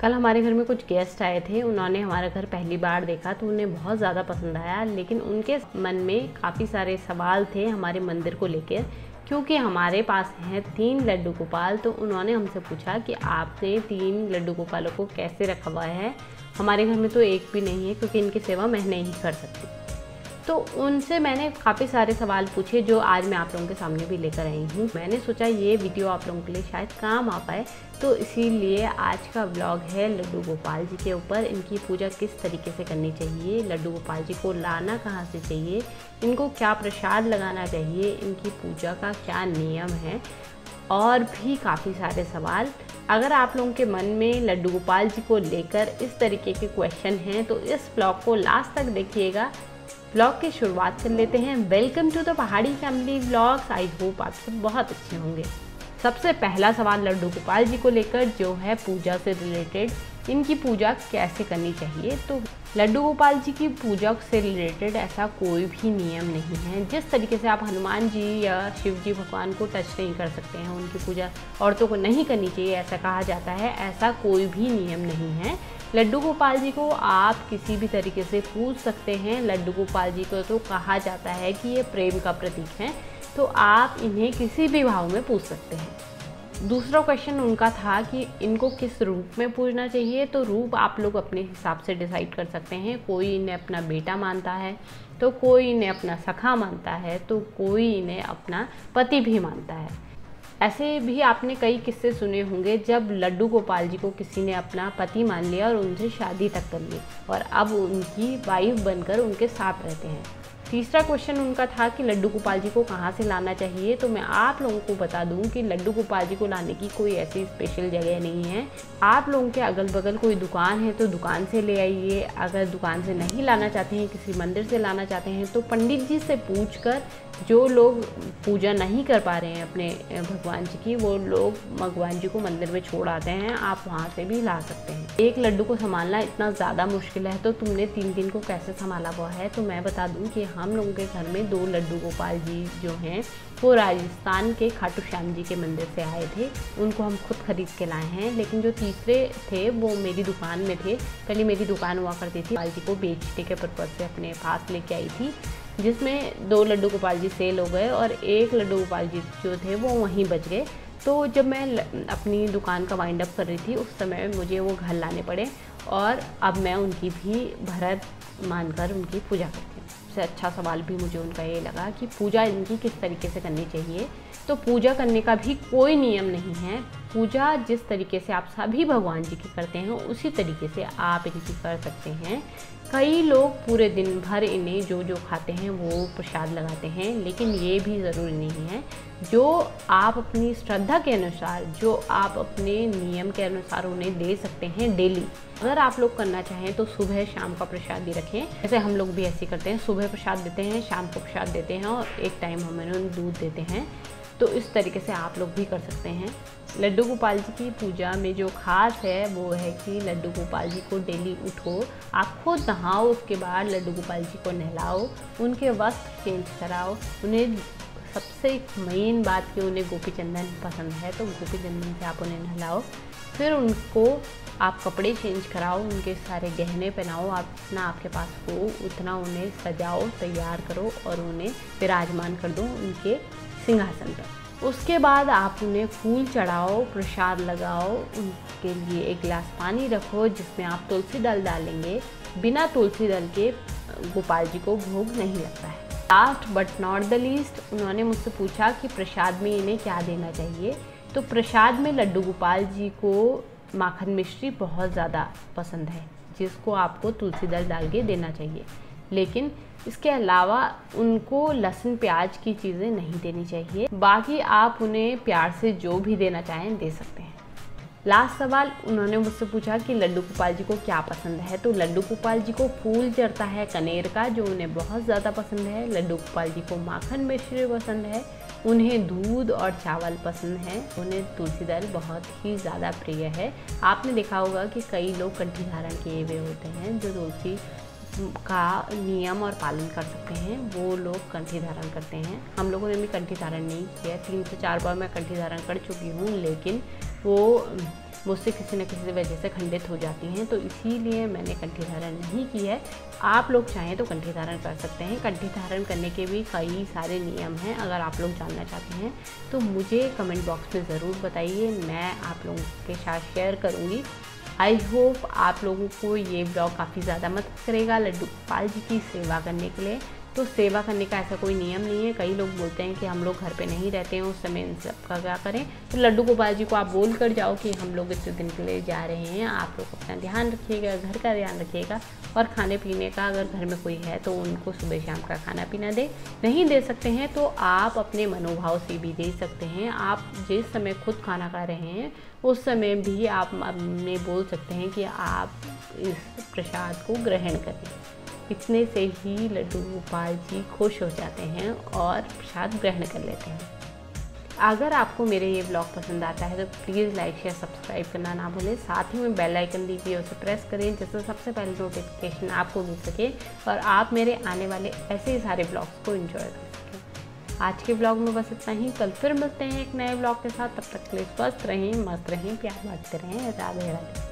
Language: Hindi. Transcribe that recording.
कल हमारे घर में कुछ गेस्ट आए थे। उन्होंने हमारा घर पहली बार देखा तो उन्हें बहुत ज़्यादा पसंद आया, लेकिन उनके मन में काफ़ी सारे सवाल थे हमारे मंदिर को लेकर। क्योंकि हमारे पास हैं 3 लड्डू गोपाल, तो उन्होंने हमसे पूछा कि आपने 3 लड्डू गोपालों को कैसे रखा हुआ है। हमारे घर में तो एक भी नहीं है, क्योंकि इनकी सेवा मैं नहीं कर सकती। तो उनसे मैंने काफ़ी सारे सवाल पूछे जो आज मैं आप लोगों के सामने भी लेकर आई हूँ। मैंने सोचा ये वीडियो आप लोगों के लिए शायद काम आ पाए, तो इसीलिए आज का व्लॉग है लड्डू गोपाल जी के ऊपर। इनकी पूजा किस तरीके से करनी चाहिए, लड्डू गोपाल जी को लाना कहाँ से चाहिए, इनको क्या प्रसाद लगाना चाहिए, इनकी पूजा का क्या नियम है, और भी काफ़ी सारे सवाल। अगर आप लोगों के मन में लड्डू गोपाल जी को लेकर इस तरीके के क्वेश्चन हैं तो इस व्लॉग को लास्ट तक देखिएगा। व्लॉग की शुरुआत कर लेते हैं। वेलकम टू द पहाड़ी फैमिली व्लॉग्स। आई होप आप सब बहुत अच्छे होंगे। सबसे पहला सवाल लड्डू गोपाल जी को लेकर जो है पूजा से रिलेटेड, इनकी पूजा कैसे करनी चाहिए। तो लड्डू गोपाल जी की पूजा से रिलेटेड ऐसा कोई भी नियम नहीं है। जिस तरीके से आप हनुमान जी या शिव जी भगवान को टच नहीं कर सकते हैं, उनकी पूजा औरतों को नहीं करनी चाहिए ऐसा कहा जाता है, ऐसा कोई भी नियम नहीं है। लड्डू गोपाल जी को आप किसी भी तरीके से पूज सकते हैं। लड्डू गोपाल जी को तो कहा जाता है कि ये प्रेम का प्रतीक है, तो आप इन्हें किसी भी भाव में पूज सकते हैं। दूसरा क्वेश्चन उनका था कि इनको किस रूप में पूजना चाहिए। तो रूप आप लोग अपने हिसाब से डिसाइड कर सकते हैं। कोई इन्हें अपना बेटा मानता है, तो कोई इन्हें अपना सखा मानता है, तो कोई इन्हें अपना पति भी मानता है। ऐसे भी आपने कई किस्से सुने होंगे जब लड्डू गोपाल जी को किसी ने अपना पति मान लिया और उनसे शादी तक कर ली और अब उनकी वाइफ बनकर उनके साथ रहते हैं। तीसरा क्वेश्चन उनका था कि लड्डू गोपाल जी को कहाँ से लाना चाहिए। तो मैं आप लोगों को बता दूं कि लड्डू गोपाल जी को लाने की कोई ऐसी स्पेशल जगह नहीं है। आप लोगों के अगल बगल कोई दुकान है तो दुकान से ले आइए। अगर दुकान से नहीं लाना चाहते हैं, किसी मंदिर से लाना चाहते हैं, तो पंडित जी से पूछकर, जो लोग पूजा नहीं कर पा रहे हैं अपने भगवान जी की, वो लोग भगवान जी को मंदिर में छोड़ आते हैं, आप वहाँ से भी ला सकते हैं। एक लड्डू को संभालना इतना ज़्यादा मुश्किल है तो तुमने 3 दिन को कैसे संभाला हुआ है। तो मैं बता दूं कि हम लोगों के घर में 2 लड्डू गोपाल जी जो हैं वो राजस्थान के खाटू श्याम जी के मंदिर से आए थे। उनको हम खुद खरीद के लाए हैं, लेकिन जो तीसरे थे वो मेरी दुकान में थे। पहले मेरी दुकान हुआ करती थी, गोपाल जी को बेचने के पर्पज़ से अपने पास लेके आई थी, जिसमें 2 लड्डू गोपाल जी सेल हो गए और 1 लड्डू गोपाल जी जो थे वो वहीं बच गए। तो जब मैं अपनी दुकान का वाइंड अप कर रही थी उस समय मुझे वो घर लाने पड़े और अब मैं उनकी भी भरत मानकर उनकी पूजा करती हूँ। सबसे अच्छा सवाल भी मुझे उनका ये लगा कि पूजा इनकी किस तरीके से करनी चाहिए। तो पूजा करने का भी कोई नियम नहीं है। पूजा जिस तरीके से आप सभी भगवान जी की करते हैं उसी तरीके से आप इनकी कर सकते हैं। कई लोग पूरे दिन भर इन्हें जो जो खाते हैं वो प्रसाद लगाते हैं, लेकिन ये भी ज़रूरी नहीं है। जो आप अपनी श्रद्धा के अनुसार, जो आप अपने नियम के अनुसार उन्हें दे सकते हैं डेली। अगर आप लोग करना चाहें तो सुबह शाम का प्रसाद भी रखें, जैसे हम लोग भी ऐसे करते हैं। सुबह प्रसाद देते हैं, शाम को प्रसाद देते हैं और एक टाइम हम उन्हें दूध देते हैं। तो इस तरीके से आप लोग भी कर सकते हैं। लड्डू गोपाल जी की पूजा में जो खास है वो है कि लड्डू गोपाल जी को डेली उठो, आप खुद नहाओ, उसके बाद लड्डू गोपाल जी को नहलाओ, उनके वस्त्र चेंज कराओ। उन्हें सबसे मेन बात कि उन्हें गोपी चंदन पसंद है, तो गोपी चंदन से आप उन्हें नहलाओ। फिर उनको आप कपड़े चेंज कराओ, उनके सारे गहने पहनाओ, आप जितना आपके पास हो उतना उन्हें सजाओ, तैयार करो और उन्हें विराजमान कर दो उनके सिंहासन पर। उसके बाद आप उन्हें फूल चढ़ाओ, प्रसाद लगाओ, उनके लिए एक गिलास पानी रखो जिसमें आप तुलसी दल डालेंगे। बिना तुलसी दल के गोपाल जी को भोग नहीं लगता है। Last but not the least, उन्होंने मुझसे पूछा कि प्रसाद में इन्हें क्या देना चाहिए। तो प्रसाद में लड्डू गोपाल जी को माखन मिश्री बहुत ज़्यादा पसंद है, जिसको आपको तुलसी दल डाल के देना चाहिए। लेकिन इसके अलावा उनको लहसुन प्याज की चीज़ें नहीं देनी चाहिए। बाकी आप उन्हें प्यार से जो भी देना चाहें दे सकते हैं। लास्ट सवाल उन्होंने मुझसे पूछा कि लड्डू गोपाल जी को क्या पसंद है। तो लड्डू गोपाल जी को फूल चढ़ता है कनेर का, जो उन्हें बहुत ज़्यादा पसंद है। लड्डू गोपाल जी को माखन मिश्री पसंद है, उन्हें दूध और चावल पसंद है, उन्हें तुलसी दल बहुत ही ज़्यादा प्रिय है। आपने देखा होगा कि कई लोग कंठी धारण किए हुए होते हैं, जो तुलसी का नियम और पालन कर सकते हैं, वो लोग कंठी धारण करते हैं। हम लोगों ने भी कंठी धारण नहीं किया, 3 से 4 बार मैं कंठी धारण कर चुकी हूँ, लेकिन वो मुझसे किसी न किसी वजह से खंडित हो जाती हैं, तो इसीलिए मैंने कंठी धारण नहीं की है। आप लोग चाहें तो कंठी धारण कर सकते हैं। कंठी धारण करने के भी कई सारे नियम हैं, अगर आप लोग जानना चाहते हैं तो मुझे कमेंट बॉक्स में ज़रूर बताइए, मैं आप लोगों के साथ शेयर करूँगी। आई होप आप लोगों को ये ब्लॉग काफ़ी ज़्यादा मदद करेगा लड्डू गोपाल जी की सेवा करने के लिए। तो सेवा करने का ऐसा कोई नियम नहीं है। कई लोग बोलते हैं कि हम लोग घर पे नहीं रहते हैं, उस समय इन सब का क्या करें। तो लड्डू गोपाल जी को आप बोल कर जाओ कि हम लोग इतने दिन के लिए जा रहे हैं, आप लोग अपना ध्यान रखिएगा, घर का ध्यान रखिएगा, और खाने पीने का अगर घर में कोई है तो उनको सुबह शाम का खाना पीना दे। नहीं दे सकते हैं तो आप अपने मनोभाव से भी दे सकते हैं। आप जिस समय खुद खाना खा रहे हैं उस समय भी आप अपने बोल सकते हैं कि आप इस प्रसाद को ग्रहण करें। इतने से ही लड्डू गोपाल जी खुश हो जाते हैं और प्रसाद ग्रहण कर लेते हैं। अगर आपको मेरे ये ब्लॉग पसंद आता है तो प्लीज़ लाइक शेयर सब्सक्राइब करना ना भूलें। साथ ही में बेल आइकन दीजिए, उसे प्रेस करें जिससे सबसे पहले नोटिफिकेशन आपको मिल सके और आप मेरे आने वाले ऐसे ही सारे ब्लॉग्स को एंजॉय कर सकें। आज के ब्लॉग में बस इतना ही। कल फिर मिलते हैं एक नए ब्लॉग के साथ। तब तक के लिए स्वस्थ रहें, मस्त रहें, प्यार बांटते रहें। राधे राधे।